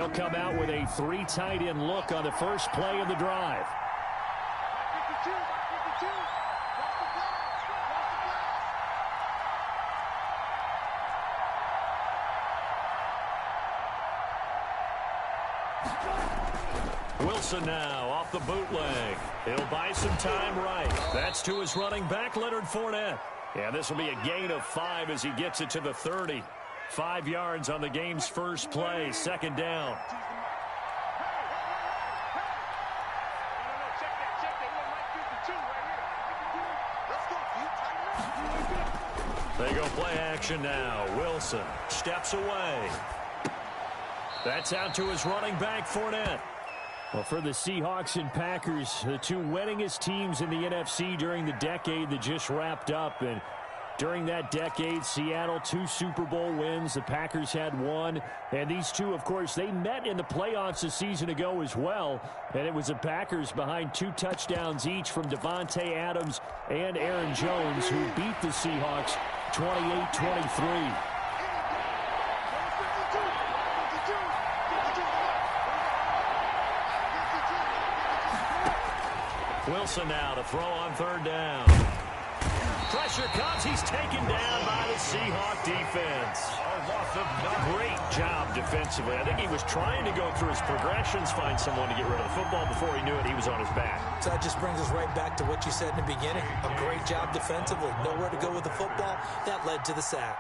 They'll come out with a 3 tight end look on the first play of the drive. Wilson now off the bootleg. He'll buy some time right. That's to his running back, Leonard Fournette. Yeah, this will be a gain of 5 as he gets it to the 30. 5 yards on the game's first play, second down. They go play action now. Wilson steps away. That's out to his running back, Fournette. Well, for the Seahawks and Packers, the two winningest teams in the NFC during the decade that just wrapped up. And during that decade, Seattle, 2 Super Bowl wins. The Packers had 1. And these two, of course, they met in the playoffs a season ago as well. And it was the Packers behind 2 touchdowns each from Devontae Adams and Aaron Jones who beat the Seahawks 28-23. Wilson now to throw on third down. Pressure comes. He's taken down by the Seahawk defense. Great job defensively. I think he was trying to go through his progressions, find someone to get rid of the football. Before he knew it, he was on his back. So that just brings us right back to what you said in the beginning. A great job defensively. Nowhere to go with the football. That led to the sack.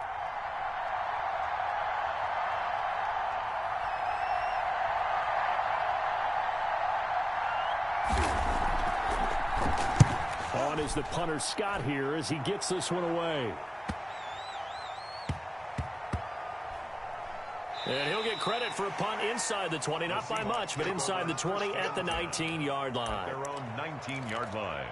On is the punter Scott here as he gets this one away. And he'll get credit for a punt inside the 20, not by much, but inside the 20 at the 19-yard line. Their own 19-yard line.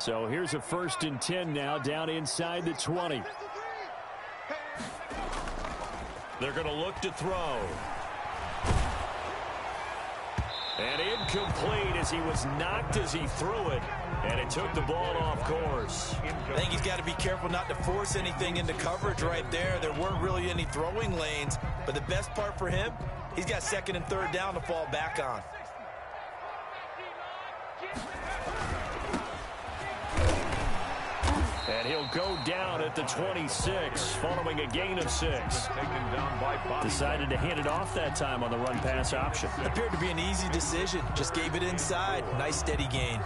So here's a 1st and 10 now down inside the 20. They're going to look to throw. And incomplete as he was knocked as he threw it. And it took the ball off course. I think he's got to be careful not to force anything into coverage right there. There weren't really any throwing lanes. But the best part for him, he's got 2nd and 3rd down to fall back on. And he'll go down at the 26 following a gain of 6. Decided to hand it off that time on the run-pass option. Appeared to be an easy decision. Just gave it inside. Nice steady gain.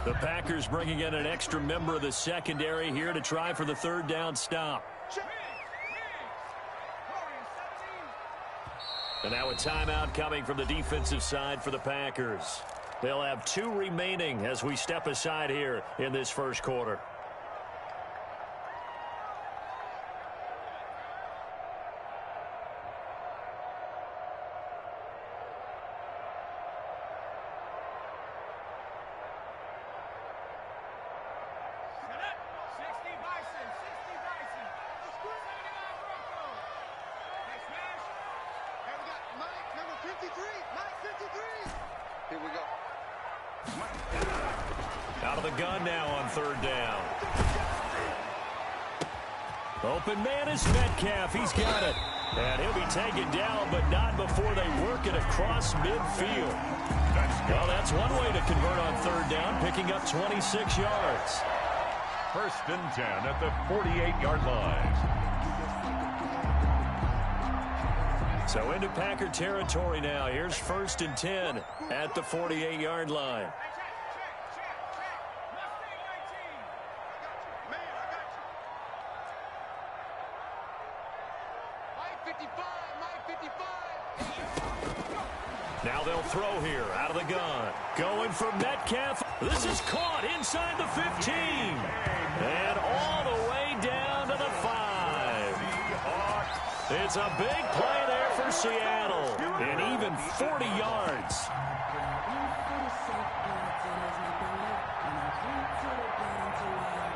The Packers bringing in an extra member of the secondary here to try for the 3rd down stop. And now a timeout coming from the defensive side for the Packers. They'll have 2 remaining as we step aside here in this first quarter. Out of the gun now on 3rd down. Open man is Metcalf. He's got it. And he'll be taken down, but not before they work it across midfield. Well, that's one way to convert on 3rd down, picking up 26 yards. 1st and 10 at the 48-yard line. So into Packer territory now. Here's 1st and 10 at the 48-yard line. Now they'll throw here out of the gun. Going for Metcalf. This is caught inside the 15. And all the way down to the 5. It's a big play there for Seattle, and even 40 yards.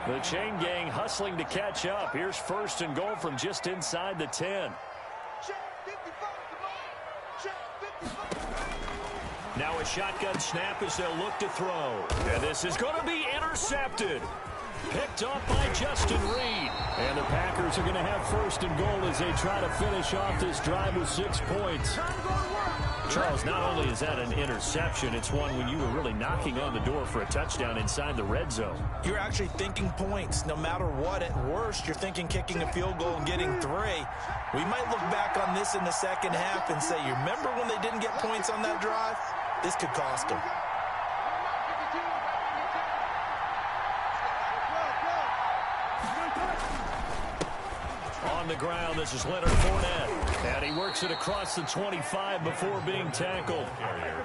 The chain gang hustling to catch up. Here's 1st and goal from just inside the 10. Now a shotgun snap as they'll look to throw. And this is going to be intercepted. Picked off by Justin Reed. And the Packers are going to have 1st and goal as they try to finish off this drive with 6 points. Charles, not only is that an interception, it's one when you were really knocking on the door for a touchdown inside the red zone. You're actually thinking points. No matter what, at worst, you're thinking kicking a field goal and getting 3. We might look back on this in the second half and say, you remember when they didn't get points on that drive? This could cost them. On the ground, this is Leonard Fournette. And he works it across the 25 before being tackled.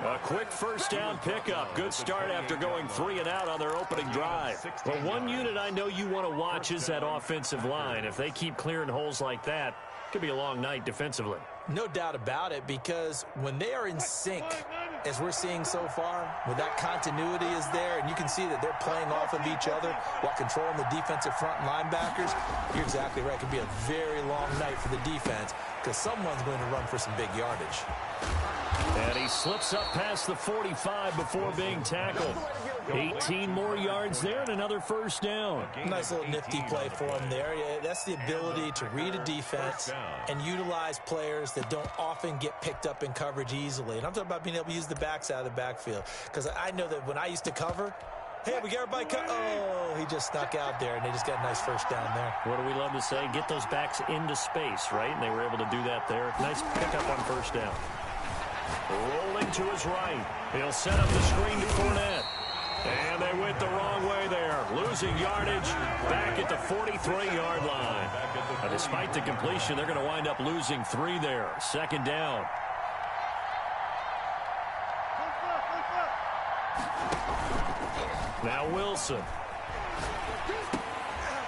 A quick 1st down pickup. Good start after going 3 and out on their opening drive. But one unit I know you want to watch is that offensive line. If they keep clearing holes like that, it could be a long night defensively. No doubt about it, because when they are in sync, as we're seeing so far, when that continuity is there, and you can see that they're playing off of each other while controlling the defensive front linebackers, you're exactly right. It could be a very long night for the defense because someone's going to run for some big yardage. And he slips up past the 45 before being tackled. 18 more yards there and another 1st down. Nice little nifty play for him there. Yeah, that's the ability to read a defense and utilize players that don't often get picked up in coverage easily. And I'm talking about being able to use the backs out of the backfield. Because I know that when I used to cover, hey, we got everybody cut. Oh, he just snuck out there, and they just got a nice 1st down there. What do we love to say? Get those backs into space, right? And they were able to do that there. Nice pickup on 1st down. Rolling to his right. He'll set up the screen to Fournette. And they went the wrong way there. Losing yardage back at the 43-yard line. Now, despite the completion, they're going to wind up losing 3 there. 2nd down. Now Wilson.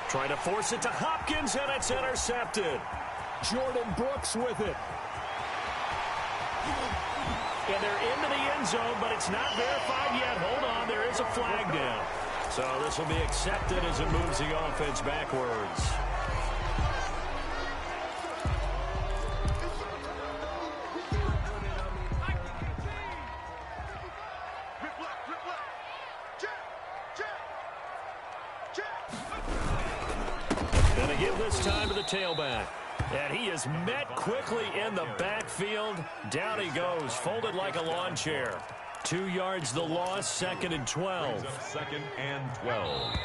Trying to force it to Hopkins, and it's intercepted. Jordan Brooks with it. And they're into the end zone, but it's not verified yet. Hold on, there is a flag down. So this will be accepted as it moves the offense backwards. Going to give this time to the tailback. And he is met quickly in the backfield. Down he goes, folded like a lawn chair. 2 yards the loss, 2nd and 12. 2nd and 12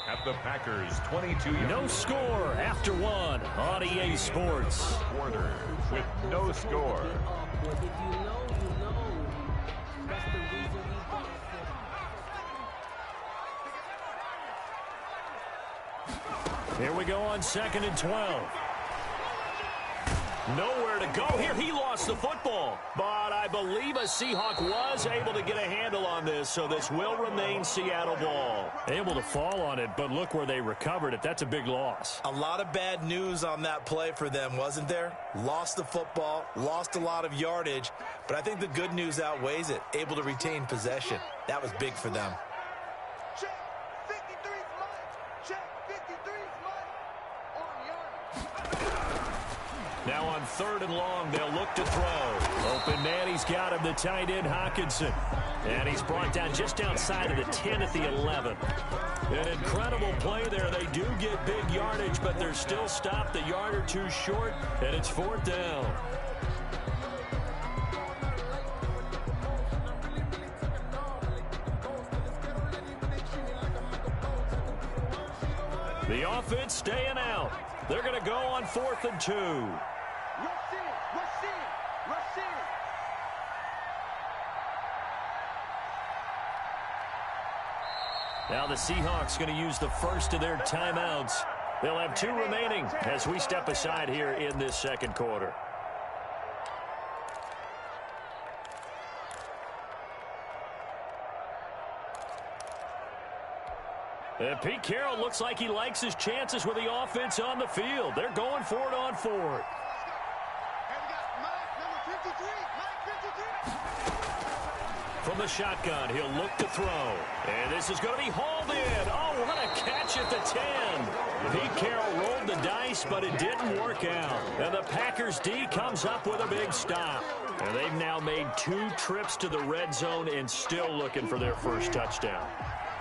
at the Packers' 22-yard. No score after 1 on EA Sports. Quarter with no score. Here we go on 2nd and 12. Nowhere to go here. He lost the football. But I believe a Seahawk was able to get a handle on this, so this will remain Seattle ball. Able to fall on it, but look where they recovered it. That's a big loss. A lot of bad news on that play for them, wasn't there? Lost the football, lost a lot of yardage, but I think the good news outweighs it. Able to retain possession. That was big for them. Now on 3rd and long, they'll look to throw. Open man, he's got him, the tight end, Hockenson. And he's brought down just outside of the 10 at the 11. An incredible play there. They do get big yardage, but they're still stopped a yard or 2 short, and it's 4th down. The offense staying out. They're going to go on 4th and 2. Now the Seahawks going to use the first of their timeouts. They'll have 2 remaining as we step aside here in this 2nd quarter. And Pete Carroll looks like he likes his chances with the offense on the field. They're going for it on 4th. the shotgun. He'll look to throw. And this is going to be hauled in. Oh, what a catch at the 10. Pete Carroll rolled the dice, but it didn't work out. And the Packers D comes up with a big stop. And they've now made 2 trips to the red zone and still looking for their first touchdown.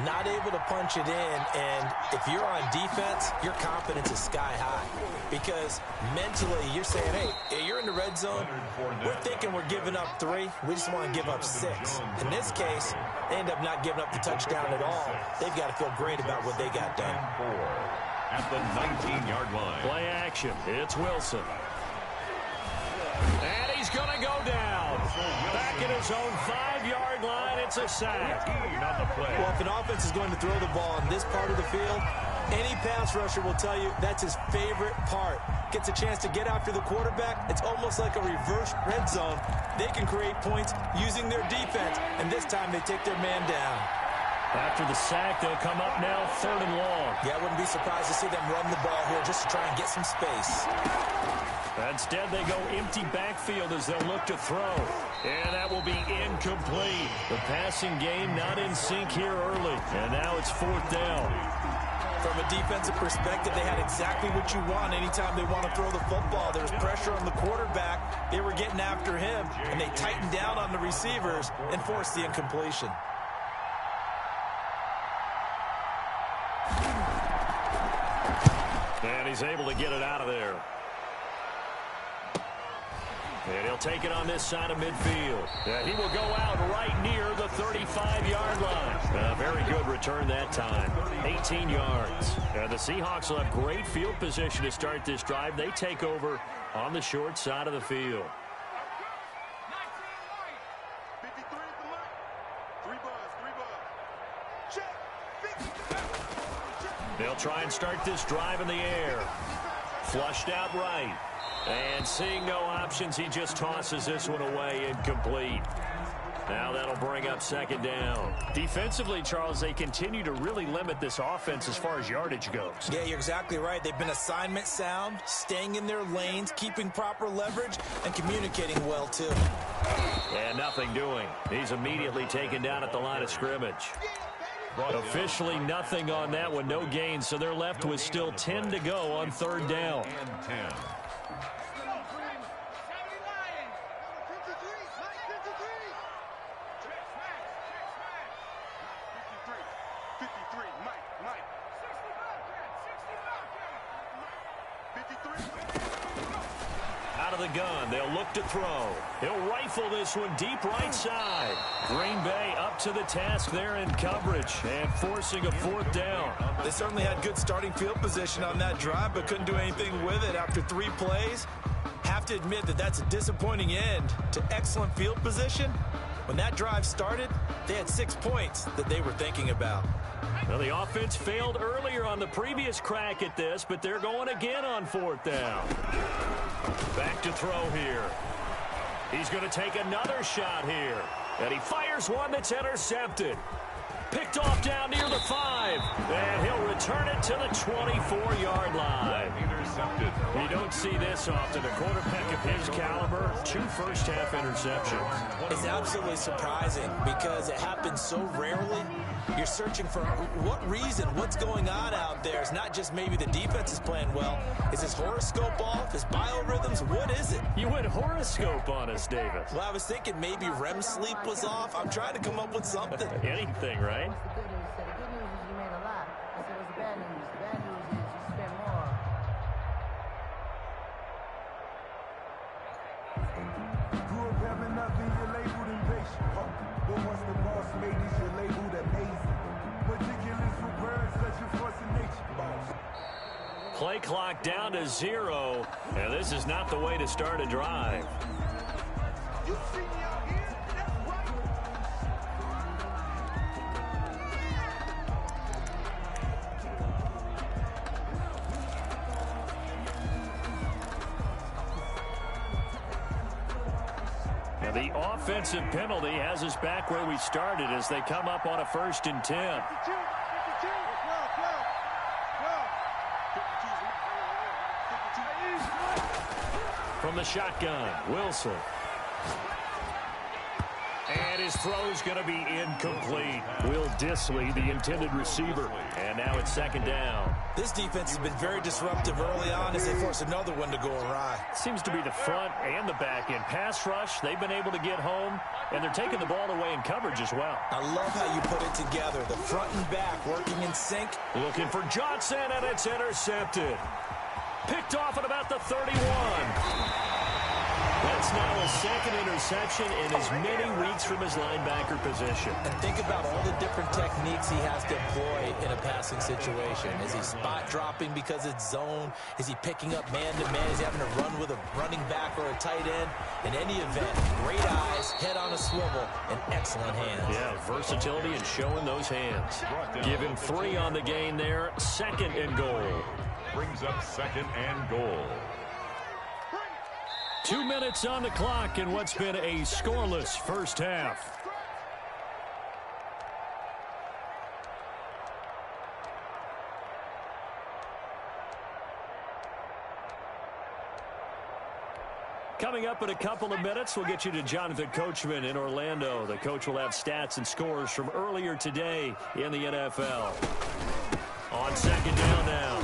Not able to punch it in, and if you're on defense, your confidence is sky high. Because mentally, you're saying, hey, you're in the red zone. We're thinking we're giving up 3. We just want to give up 6. In this case, they end up not giving up the touchdown at all. They've got to feel great about what they got done. At the 19-yard line. Play action. It's Wilson. And he's going to go down. Back at his own 5-yard line, it's a sack. On the play. Well, if an offense is going to throw the ball in this part of the field, any pass rusher will tell you that's his favorite part. Gets a chance to get after the quarterback. It's almost like a reverse red zone. They can create points using their defense, and this time they take their man down. After the sack, they'll come up now 3rd and long. Yeah, I wouldn't be surprised to see them run the ball here just to try and get some space. Instead, they go empty backfield as they'll look to throw. And that will be incomplete. The passing game not in sync here early. And now it's 4th down. From a defensive perspective, they had exactly what you want anytime they want to throw the football. There's pressure on the quarterback. They were getting after him, and they tightened down on the receivers and forced the incompletion. And he's able to get it out of there. And he'll take it on this side of midfield. He will go out right near the 35-yard line. Very good return that time. 18 yards. And the Seahawks will have great field position to start this drive. They take over on the short side of the field. They'll try and start this drive in the air. Flushed out right. And seeing no options, he just tosses this one away, incomplete. Now that'll bring up 2nd down. Defensively, Charles, they continue to really limit this offense as far as yardage goes. Yeah, you're exactly right. They've been assignment sound, staying in their lanes, keeping proper leverage, and communicating well, too. And nothing doing. He's immediately taken down at the line of scrimmage. Officially nothing on that one, no gain, so they're left with still 10 to go on 3rd down. And 10. Out of the gun, they'll look to throw. He'll rifle this one deep right side. Green Bay up to the task there in coverage and forcing a 4th down. They certainly had good starting field position on that drive, but couldn't do anything with it after 3 plays. Have to admit that that's a disappointing end to excellent field position. When that drive started, they had 6 points that they were thinking about. Well, the offense failed earlier on the previous crack at this, but they're going again on 4th down. Back to throw here. He's going to take another shot here. And he fires one that's intercepted. Picked off down near the 5. And he'll return it to the 24-yard line. Intercepted. You don't see this often. A quarterback of his caliber, 2 first-half interceptions. It's absolutely surprising because it happens so rarely. You're searching for what reason, what's going on out there. It's not just maybe the defense is playing well. Is his horoscope off? His biorhythms? What is it? You went horoscope on us, Davis. Well, I was thinking maybe REM sleep was off. I'm trying to come up with something. Anything, right? What's the good news? The good news is you made a lot. I said, what's the bad news? The bad news is you spent more. Grew up having nothing, you're labeled invasion. But once the boss made these, you're labeled amazing. Ridiculous with words, such a force of nature. Play clock down to 0. And this is not the way to start a drive. You see me out here? That's right. And the offensive penalty has us back where we started as they come up on a 1st and 10. From the shotgun, Wilson. And And his throw's going to be incomplete. Will Dissly, the intended receiver. And now it's second down. This defense has been very disruptive early on as they force another one to go awry. Seems to be the front and the back end. Pass rush, they've been able to get home, and they're taking the ball away in coverage as well. I love how you put it together. The front and back working in sync. Looking for Johnson, and it's intercepted. Picked off at about the 31. That's now a second interception in as many weeks from his linebacker position. And think about all the different techniques he has to employ in a passing situation. Is he spot dropping because it's zone? Is he picking up man-to-man? Is he having to run with a running back or a tight end? In any event, great eyes, head on a swivel, and excellent hands. Yeah, versatility and showing those hands. Give him 3 on the gain there. Second and goal. Brings up second and goal. 2 minutes on the clock in what's been a scoreless first half. Coming up in a couple of minutes, we'll get you to Jonathan Coachman in Orlando. The coach will have stats and scores from earlier today in the NFL. On second down now,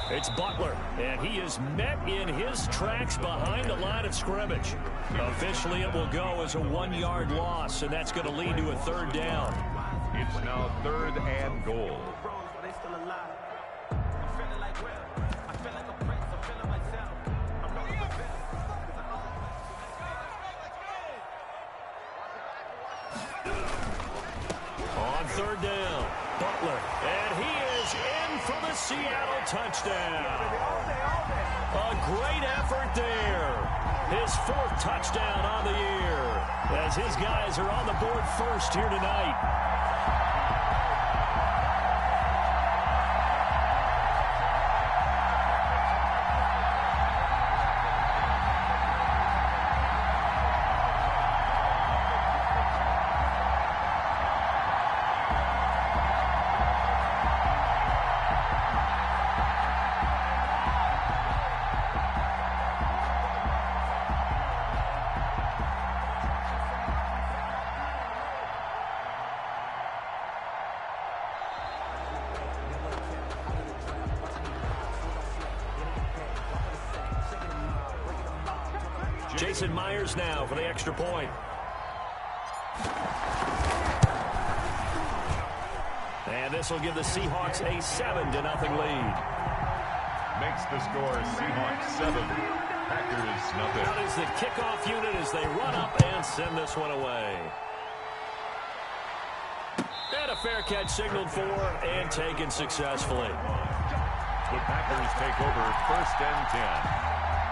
it's Butler, and he is met in his tracks behind the line of scrimmage. Officially, it will go as a 1-yard loss, and that's going to lead to a third down. It's now third and goal. On third down, Butler, and he is in for the Seattle touchdown. A great effort there. His 4th touchdown on the year as his guys are on the board first here tonight. Jason Myers now for the extra point. And this will give the Seahawks a 7-0 lead. Makes the score Seahawks 7, Packers nothing. That is the kickoff unit as they run up and send this one away. And a fair catch signaled for and taken successfully. The Packers take over 1st and 10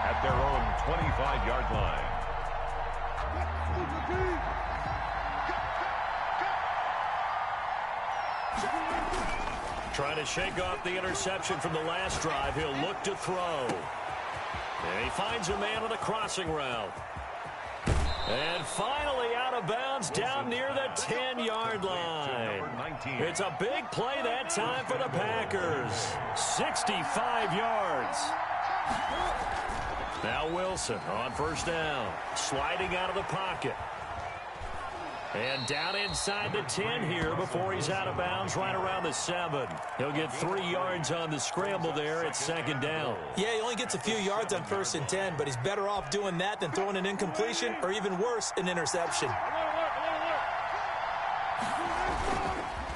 at their own 25-yard line. Trying to shake off the interception from the last drive. He'll look to throw. And he finds a man on a crossing route. And finally out of bounds down near the 10-yard line. It's a big play that time for the Packers. 65 yards. Now Wilson on first down. Sliding out of the pocket. And down inside the 10 here before he's out of bounds right around the 7. He'll get 3 yards on the scramble there at second down. Yeah, he only gets a few yards on 1st and 10, but he's better off doing that than throwing an incompletion or even worse, an interception.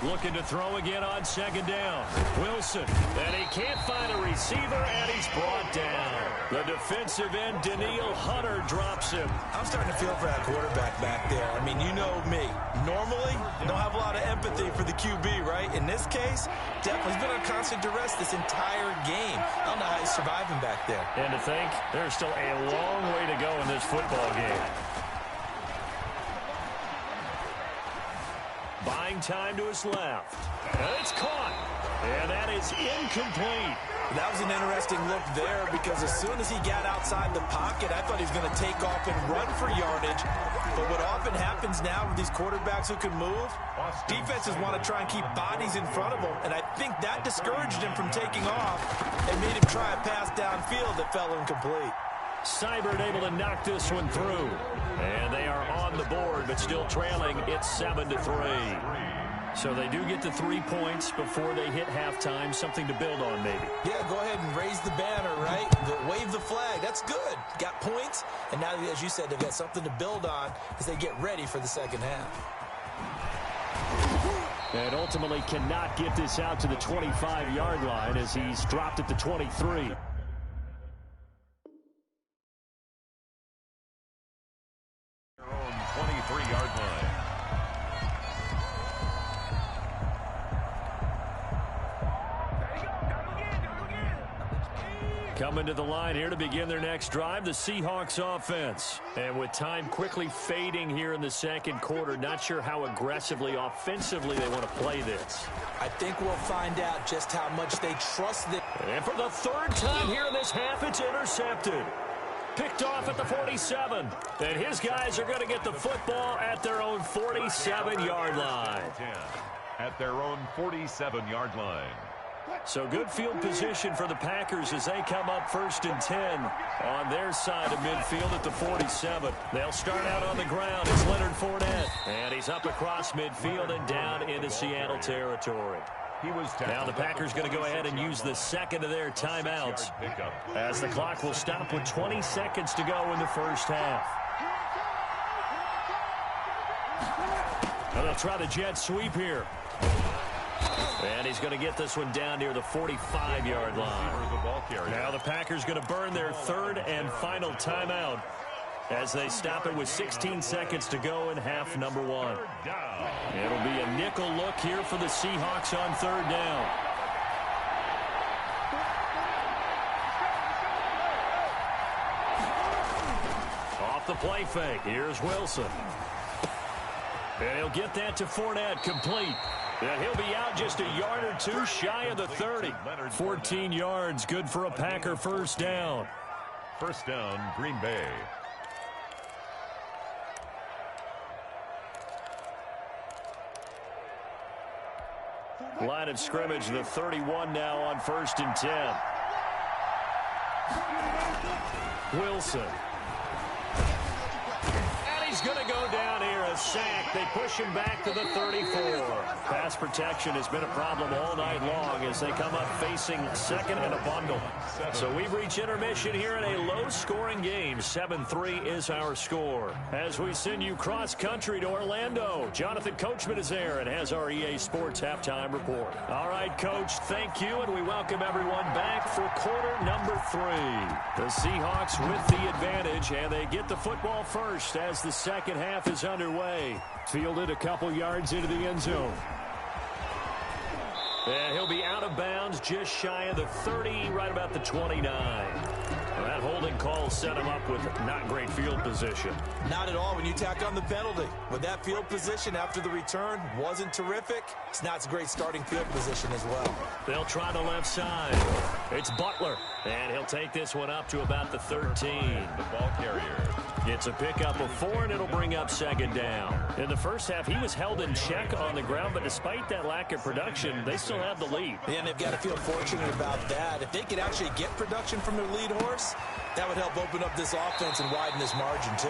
Looking to throw again on second down. Wilson, and he can't find a receiver, and he's brought down. The defensive end, Danielle Hunter, drops him. I'm starting to feel for that quarterback back there. I mean, you know me. Normally, don't have a lot of empathy for the QB, right? In this case, definitely been on constant duress this entire game. I don't know how he's surviving back there. And to think, there's still a long way to go in this football game. Buying time to his left. And it's caught. And that is incomplete. That was an interesting look there because as soon as he got outside the pocket, I thought he was going to take off and run for yardage. But what often happens now with these quarterbacks who can move, defenses want to try and keep bodies in front of them. And I think that discouraged him from taking off and made him try a pass downfield that fell incomplete. Seibert able to knock this one through. And they are on the board, but still trailing. It's 7-3. So they do get the 3 points before they hit halftime. Something to build on, maybe. Yeah, go ahead and raise the banner, right? Wave the flag. That's good. Got points. And now, as you said, they've got something to build on as they get ready for the second half. And ultimately cannot get this out to the 25-yard line as he's dropped at the 23. Their own 23-yard line. Coming to the line here to begin their next drive, the Seahawks offense. And with time quickly fading here in the second quarter, not sure how aggressively, offensively they want to play this. I think we'll find out just how much they trust it. And for the third time here in this half, it's intercepted. Picked off at the 47. And his guys are going to get the football at their own 47-yard line. At their own 47-yard line. So good field position for the Packers as they come up 1st and 10 on their side of midfield at the 47. They'll start out on the ground. It's Leonard Fournette. And he's up across midfield and down into Seattle territory. Now the Packers going to go ahead and use the second of their timeouts as the clock will stop with 20 seconds to go in the first half. Now they'll try the jet sweep here. And he's going to get this one down near the 45-yard line. Now the Packers going to burn their third and final timeout as they stop it with 16 seconds to go in half number one. It'll be a nickel look here for the Seahawks on third down. Off the play fake. Here's Wilson. And he'll get that to Fournette, complete. And he'll be out just a yard or two shy of the 30. 14 yards, good for a Packer first down. First down, Green Bay. Line of scrimmage, the 31 now on 1st and 10. Wilson. And he's going to go down here, a sack. They push him back to the 34. Pass protection has been a problem all night long as they come up facing second and a bundle. So we've reached intermission here in a low-scoring game. 7-3 is our score. As we send you cross-country to Orlando, Jonathan Coachman is there and has our EA Sports halftime report. All right, Coach, thank you, and we welcome everyone back for quarter number 3. The Seahawks with the advantage, and they get the football first as the second half is underway. Fielded a couple yards into the end zone. And he'll be out of bounds just shy of the 30, right about the 29. Well, that holding call set him up with not great field position. Not at all when you tack on the penalty. But that field position after the return wasn't terrific. It's not a great starting field position as well. They'll try the left side. It's Butler. And he'll take this one up to about the 13. The ball carrier. It's a pickup of 4, and it'll bring up second down. In the first half, he was held in check on the ground, but despite that lack of production, they still have the lead. And they've got to feel fortunate about that. If they could actually get production from their lead horse, that would help open up this offense and widen this margin, too.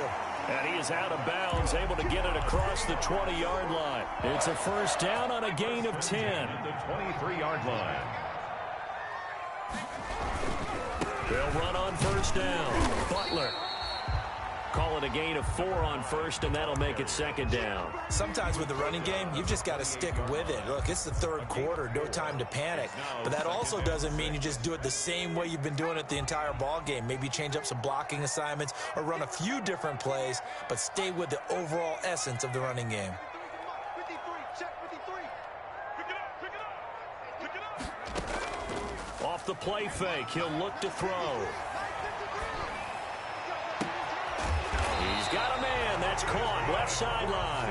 And he is out of bounds, able to get it across the 20-yard line. It's a first down on a gain of 10. The 23-yard line. They'll run on first down. Butler. Call it a gain of 4 on first, and that'll make it second down. Sometimes with the running game, you've just got to stick with it. Look, it's the third quarter, no time to panic. But that also doesn't mean you just do it the same way you've been doing it the entire ball game. Maybe change up some blocking assignments or run a few different plays, but stay with the overall essence of the running game. Off the play fake, he'll look to throw. He's got a man. That's caught. Left sideline.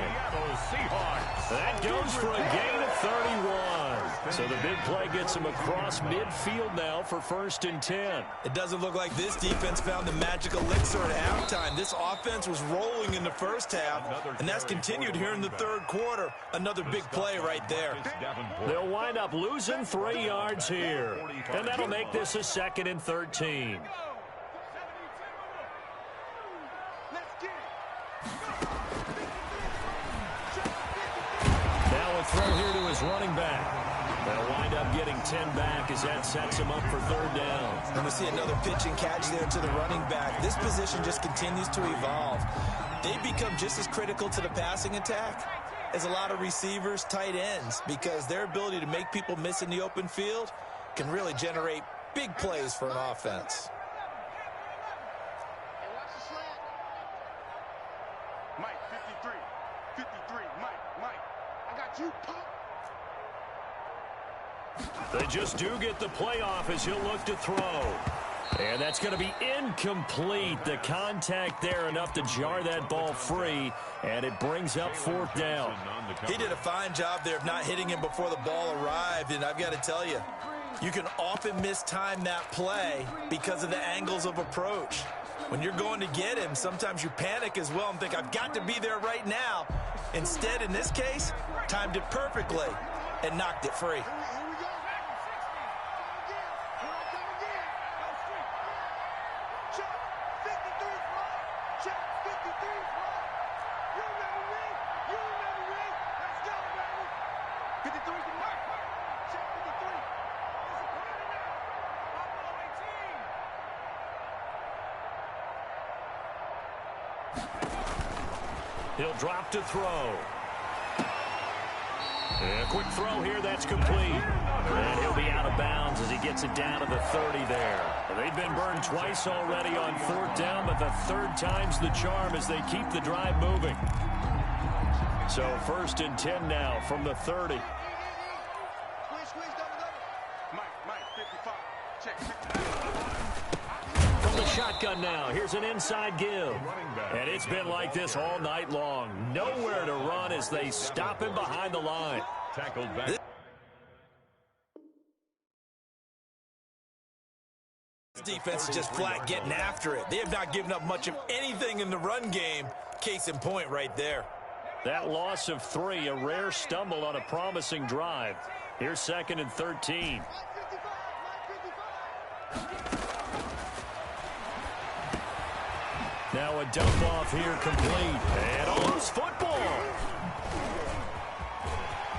That goes for a gain of 31. So the big play gets him across midfield now for 1st and 10. It doesn't look like this defense found the magic elixir at halftime. This offense was rolling in the first half, and that's continued here in the third quarter. Another big play right there. They'll wind up losing 3 yards here, and that'll make this a 2nd and 13. his running back. They'll wind up getting 10 back as that sets him up for third down. And we see another pitch and catch there to the running back. This position just continues to evolve. They become just as critical to the passing attack as a lot of receivers, tight ends, because their ability to make people miss in the open field can really generate big plays for an offense. Mike, 53. 53. Mike. I got you, Pop. They just do get the playoff as he'll look to throw. And that's going to be incomplete. The contact there enough to jar that ball free, and it brings up fourth down. He did a fine job there of not hitting him before the ball arrived, and I've got to tell you, you can often mistime that play because of the angles of approach. When you're going to get him, sometimes you panic as well and think, I've got to be there right now. Instead, in this case, timed it perfectly and knocked it free. He'll drop to throw. And a quick throw here, that's complete. And he'll be out of bounds as he gets it down to the 30 there. They've been burned twice already on fourth down, but the third time's the charm as they keep the drive moving. So 1st and 10 now from the 30. Mike, 55. Check. From the shotgun now, here's an inside give. And it's been like this all night long. Nowhere to run as they stop him behind the line. Tackled back. This defense is just flat getting after it. They have not given up much of anything in the run game. Case in point right there. That loss of 3, a rare stumble on a promising drive. Here's 2nd and 13. Now a dump off here complete. And a loose football.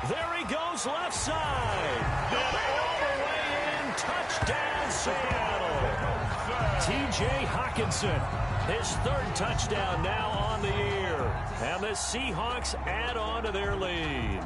There he goes left side. And all the way in. Touchdown Seattle. T.J. Hockenson. His 3rd touchdown now on the year. And the Seahawks add on to their lead.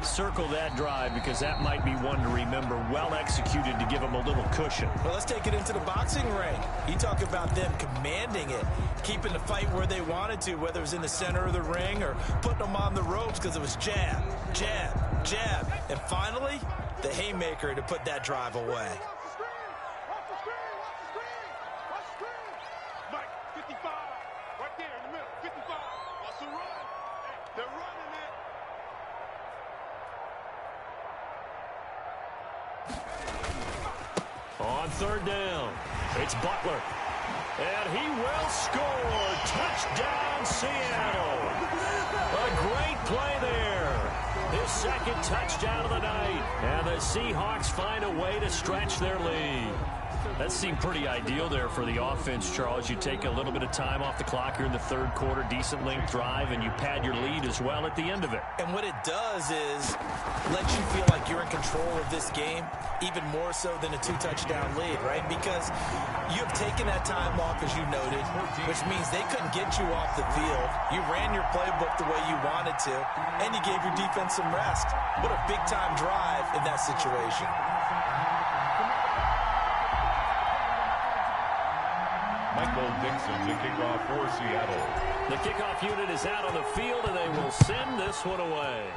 Circle that drive because that might be one to remember. Well executed to give them a little cushion. Well, let's take it into the boxing ring. You talk about them commanding it, keeping the fight where they wanted to, whether it was in the center of the ring or putting them on the ropes because it was jab, jab, jab. And finally, the haymaker to put that drive away. Mike, 55. Right there in the middle. 55. What's the run? They're running it. On 3rd down, it's Butler. And he will score. Touchdown, Seattle. A great play there. His 2nd touchdown of the night. And the Seahawks find a way to stretch their lead. That seemed pretty ideal there for the offense, Charles. You take a little bit of time off the clock here in the 3rd quarter, decent length drive, and you pad your lead as well at the end of it. And what it does is let you feel like you're in control of this game, even more so than a 2-touchdown lead, right? Because you have taken that time off, as you noted, which means they couldn't get you off the field. You ran your playbook the way you wanted to, and you gave your defense some rest. What a big-time drive in that situation. Michael Dixon to kick off for Seattle. The kickoff unit is out on the field, and they will send this one away.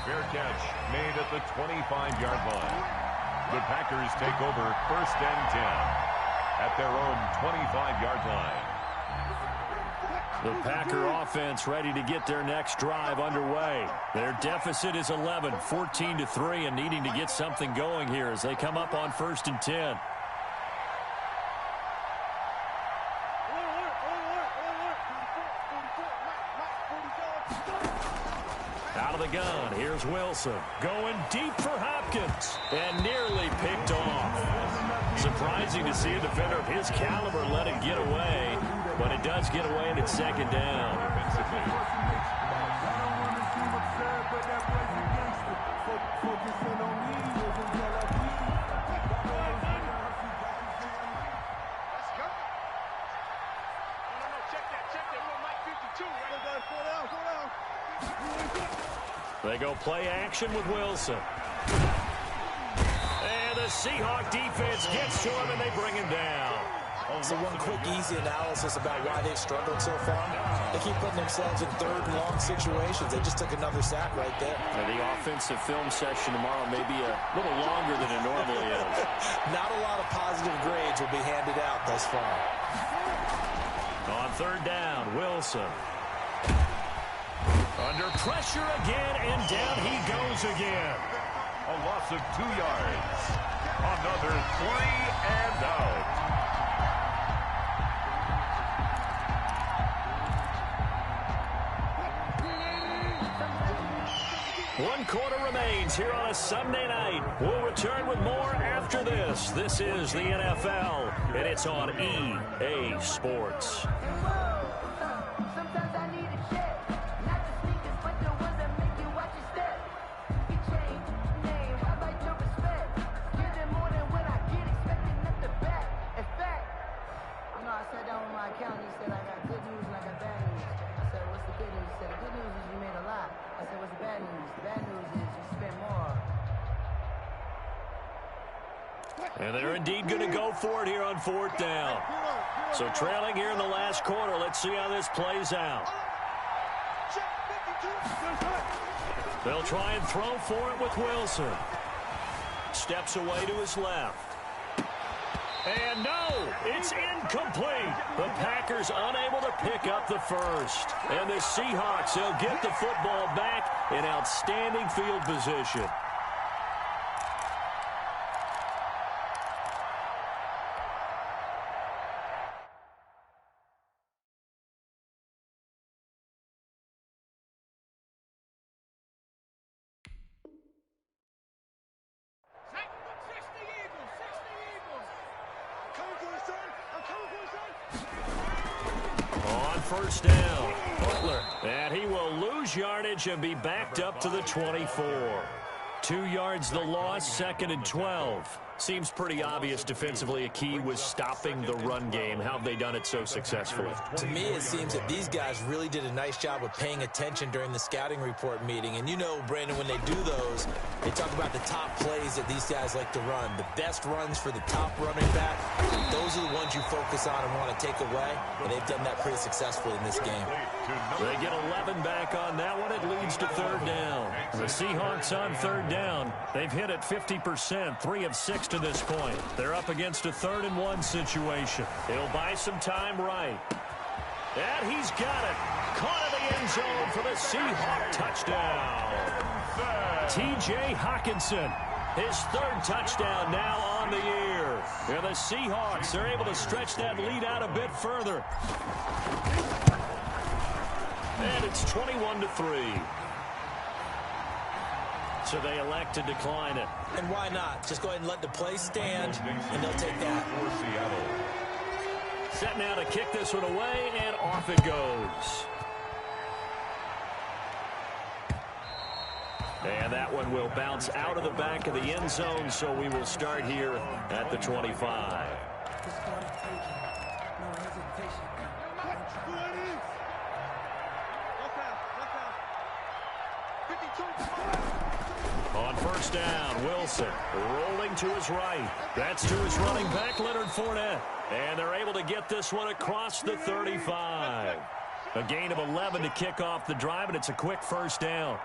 Fair catch made at the 25-yard line. The Packers take over 1st and 10 at their own 25-yard line. The Packer offense ready to get their next drive underway. Their deficit is 11, 14-3, and needing to get something going here as they come up on 1st and 10. Out of the gun, here's Wilson. Going deep for Hopkins, and nearly picked off. Surprising to see a defender of his caliber let it get away, but it does get away and it's 2nd down. They go play action with Wilson. And the Seahawk defense gets to him, and they bring him down. So one quick, easy analysis about why they've struggled so far. They keep putting themselves in third and long situations. They just took another sack right there. And the offensive film session tomorrow may be a little longer than it normally is. Not a lot of positive grades will be handed out thus far. On third down, Wilson. Under pressure again, and down he goes again. A loss of 2 yards. Another 3 and out. One quarter remains here on a Sunday night. We'll return with more after this. This is the NFL, and it's on EA Sports. Sometimes I need a check, not the sneakers, but the ones that make you watch your step. You change name, how about your respect? Give them more than what I get, expecting at the back. In fact, you know, I sat down with my accountant. He said I got good news and I got bad news. I said, what's the good news? He said, the good news is you made a lot. I said, what's the bad news? The bad news is you spent more. And they're indeed going to go for it here on fourth down. So trailing here in the last quarter. Let's see how this plays out. They'll try and throw for it with Wilson. Steps away to his left. And no, it's incomplete. The Packers unable to pick up the first. And the Seahawks, they'll get the football back in outstanding field position. First down, Butler, and he will lose yardage and be backed up to the 24. 2 yards the loss, 2nd and 12. Seems pretty obvious defensively a key was stopping the run game. How have they done it so successfully? To me, it seems that these guys really did a nice job of paying attention during the scouting report meeting. And you know, Brandon, when they do those, they talk about the top plays that these guys like to run. The best runs for the top running back, those are the ones you focus on and want to take away. And they've done that pretty successfully in this game. They get 11 back on that one. It leads to third down. The Seahawks on third down. They've hit it 50%, 3 of 6 to this point. They're up against a 3rd and 1 situation. He'll buy some time right. And he's got it. Caught in the end zone for the Seahawk touchdown. T.J. Hockenson, his 3rd touchdown now on the year. And the Seahawks are able to stretch that lead out a bit further. And it's 21-3. So they elect to decline it. And why not? Just go ahead and let the play stand, and they'll take that. Set now to kick this one away, and off it goes. And that one will bounce out of the back of the end zone, so we will start here at the 25. On first down, Wilson rolling to his right. That's to his running back, Leonard Fournette. And they're able to get this one across the 35. A gain of 11 to kick off the drive, and it's a quick first down.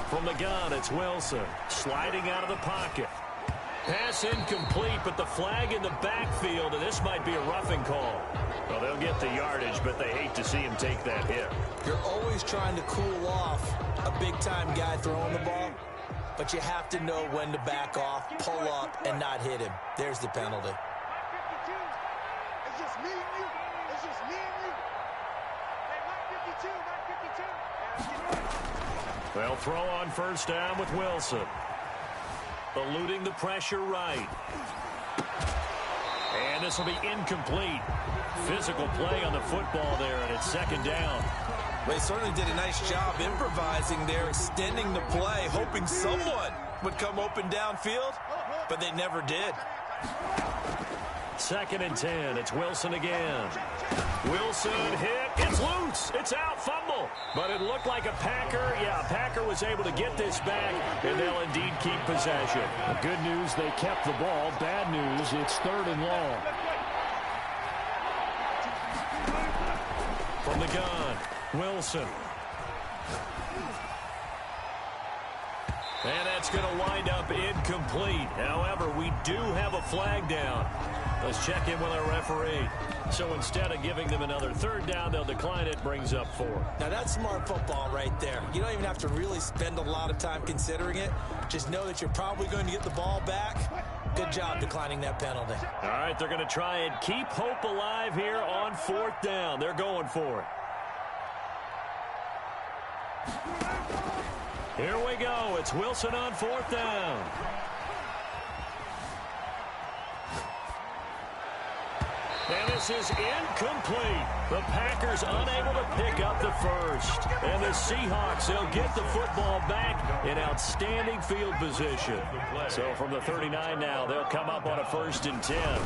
From the gun, it's Wilson sliding out of the pocket. Pass incomplete, but the flag in the backfield, and this might be a roughing call. Well, they'll get the yardage, but they hate to see him take that hit. You're always trying to cool off a big-time guy throwing the ball, but you have to know when to back off, pull up, and not hit him. There's the penalty. It's just me and you. It's just me and you. Hey, 52, They'll throw on first down with Wilson. Eluding the pressure right. And this will be incomplete. Physical play on the football there, and it's 2nd down. They certainly did a nice job improvising there, extending the play, hoping someone would come open downfield, but they never did. 2nd and 10. It's Wilson again. Wilson hit. It's loose. It's out. Fumble. But it looked like a Packer. Yeah, a Packer was able to get this back, and they'll indeed keep possession. The good news, they kept the ball. Bad news, it's 3rd and long. From the gun, Wilson. And that's going to wind up incomplete. However, we do have a flag down. Let's check in with our referee. So instead of giving them another 3rd down, they'll decline it, brings up 4. Now, that's smart football right there. You don't even have to really spend a lot of time considering it. Just know that you're probably going to get the ball back. Good job declining that penalty. All right, they're going to try and keep hope alive here on 4th down. They're going for it. Here we go. It's Wilson on 4th down. And this is incomplete. The Packers unable to pick up the first. And the Seahawks, they'll get the football back in outstanding field position. So from the 39 now, they'll come up on a 1st and 10.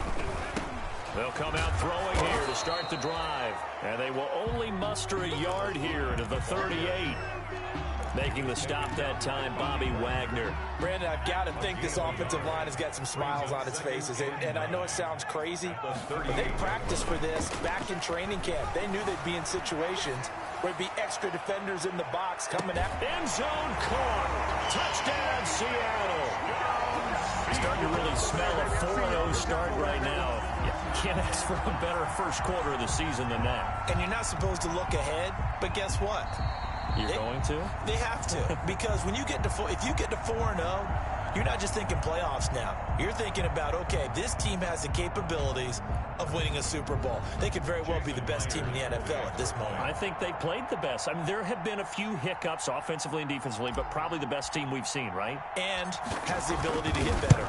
They'll come out throwing here to start the drive. And they will only muster a yard here to the 38. Making the stop that time, Bobby Wagner. Brandon, I've got to think this offensive line has got some smiles on its faces. And I know it sounds crazy, but they practiced for this back in training camp. They knew they'd be in situations where there'd be extra defenders in the box coming at. End zone caught. Touchdown, Seattle. Starting to really smell a 4-0 start right now. You can't ask for a better first quarter of the season than that. And you're not supposed to look ahead, but guess what? You're going to? They have to, because when you get to if you get to 4-0, you're not just thinking playoffs now. You're thinking about, okay, this team has the capabilities of winning a Super Bowl. They could very well be the best team in the NFL at this moment. I think they played the best. I mean, there have been a few hiccups offensively and defensively, but probably the best team we've seen, right? And has the ability to get better.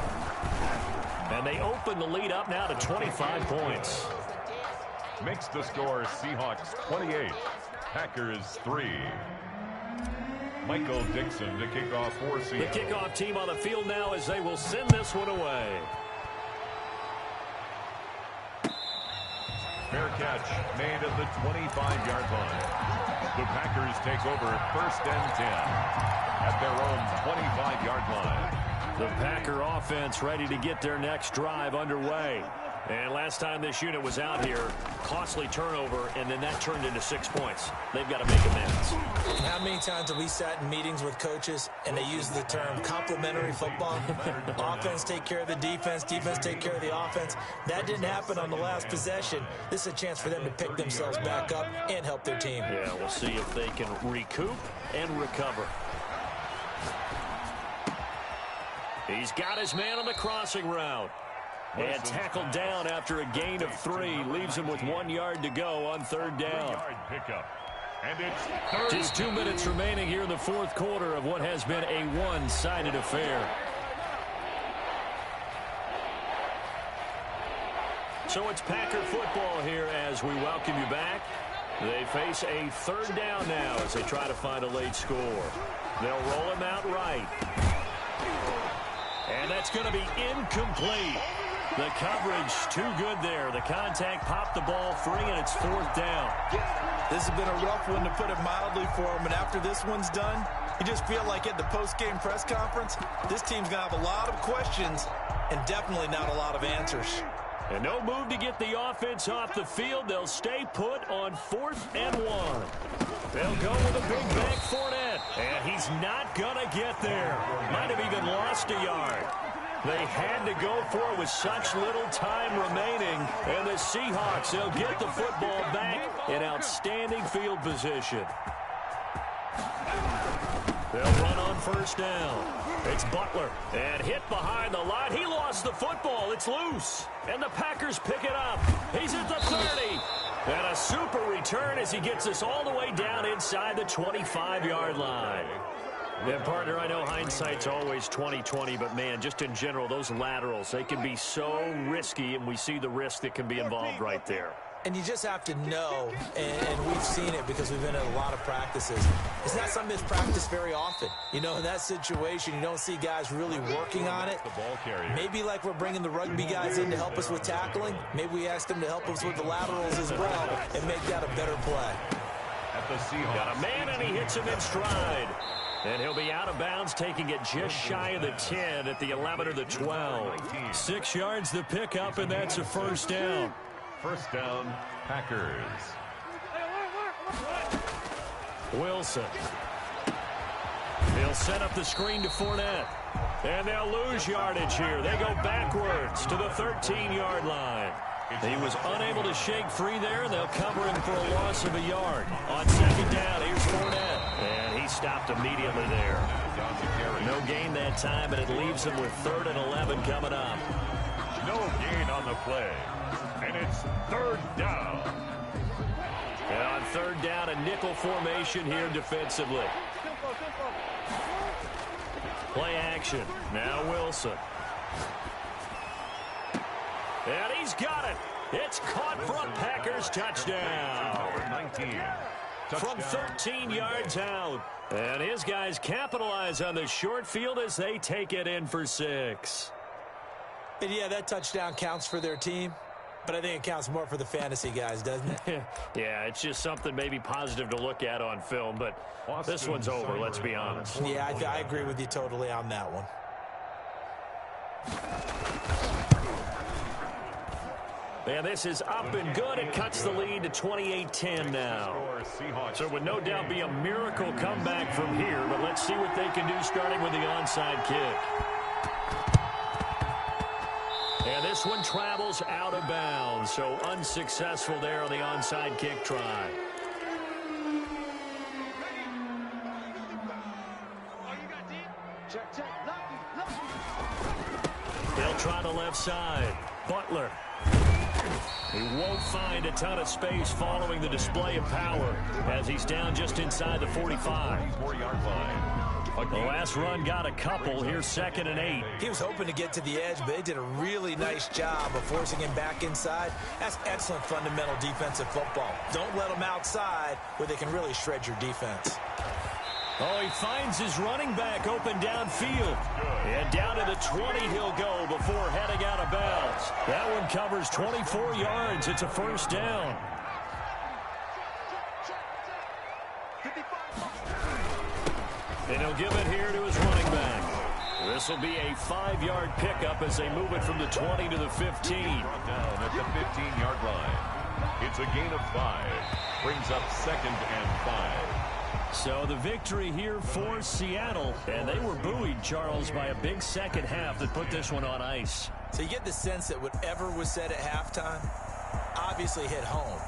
And they open the lead up now to 25 points. Makes the score Seahawks 28, Packers 3. Michael Dixon to kick off for Seattle. The kickoff team on the field now as they will send this one away. Fair catch made at the 25-yard line. The Packers take over 1st and 10 at their own 25-yard line. The Packer offense ready to get their next drive underway. And last time this unit was out here, costly turnover, and then that turned into 6 points. They've got to make amends. How many times have we sat in meetings with coaches and they use the term complementary football? Offense take care of the defense, defense take care of the offense. That didn't happen on the last possession. This is a chance for them to pick themselves back up and help their team. Yeah, we'll see if they can recoup and recover. He's got his man on the crossing route. And tackled down after a gain of 3. Leaves him with 1 yard to go on 3rd down. And it's just 2 minutes remaining here in the 4th quarter of what has been a one-sided affair. So it's Packer football here as we welcome you back. They face a 3rd down now as they try to find a late score. They'll roll him out right. And that's going to be incomplete. The coverage too good there. The contact popped the ball free, and it's 4th down. This has been a rough one, to put it mildly, for him. And after this one's done, you just feel like at the post-game press conference, this team's going to have a lot of questions and definitely not a lot of answers. And no move to get the offense off the field. They'll stay put on 4th and 1. They'll go with a big bank Fournette. And he's not going to get there. Might have even lost a yard. They had to go for it with such little time remaining. And the Seahawks, they'll get the football back in outstanding field position. They'll run on 1st down. It's Butler. And hit behind the line. He lost the football. It's loose. And the Packers pick it up. He's at the 30. And a super return as he gets us all the way down inside the 25-yard line. Yeah, partner, I know hindsight's always 20/20, but, man, just in general, those laterals, they can be so risky, and we see the risk that can be involved right there. And you just have to know, and we've seen it because we've been at a lot of practices. It's not something that's practiced very often. You know, in that situation, you don't see guys really working on it. The ball carrier. Maybe like we're bringing the rugby guys in to help us with tackling. Maybe we ask them to help us with the laterals as well and make that a better play. At the Seahawks. Got a man, and he hits him in stride. And he'll be out of bounds, taking it just shy of the 10 at the 11 or the 12. 6 yards the pickup, and that's a first down. First down, Packers. Wilson. He'll set up the screen to Fournette. And they'll lose yardage here. They go backwards to the 13-yard line. He was unable to shake free there, and they'll cover him for a loss of a yard. On second down, here's Fournette. And he stopped immediately there. No gain that time, but it leaves him with 3rd and 11 coming up. No gain on the play. And it's 3rd down. And on 3rd down, a nickel formation here defensively. Play action. Now Wilson. And he's got it. It's caught for a Packers touchdown. 19. From 13 yards out. And his guys capitalize on the short field as they take it in for 6. And yeah, that touchdown counts for their team, but I think it counts more for the fantasy guys, doesn't it? Yeah, it's just something maybe positive to look at on film, but this one's over, let's be honest. Yeah, I agree with you totally on that one. And this is up and good. It cuts the lead to 28-10 now. So it would no doubt be a miracle comeback from here, but let's see what they can do starting with the onside kick. And this one travels out of bounds, so unsuccessful there on the onside kick try. They'll try the left side. Butler. He won't find a ton of space following the display of power as he's down just inside the 45. 4-yard line. The last run got a couple. Here's 2nd and 8. He was hoping to get to the edge, but they did a really nice job of forcing him back inside. That's excellent fundamental defensive football. Don't let them outside where they can really shred your defense. Oh, he finds his running back open downfield. And down to the 20 he'll go before heading out of bounds. That one covers 24 yards. It's a first down. And he'll give it here to his running back. This will be a 5-yard pickup as they move it from the 20 to the 15. Brought down at the 15-yard line. It's a gain of 5. Brings up 2nd and 5. So the victory here for Seattle. And they were buoyed, Charles, by a big second half that put this one on ice. So you get the sense that whatever was said at halftime obviously hit home.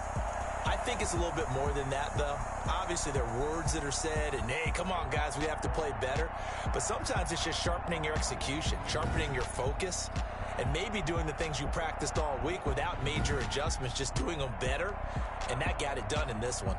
I think it's a little bit more than that, though. Obviously, there are words that are said, and, hey, come on, guys, we have to play better. But sometimes it's just sharpening your execution, sharpening your focus, and maybe doing the things you practiced all week without major adjustments, just doing them better. And that got it done in this one.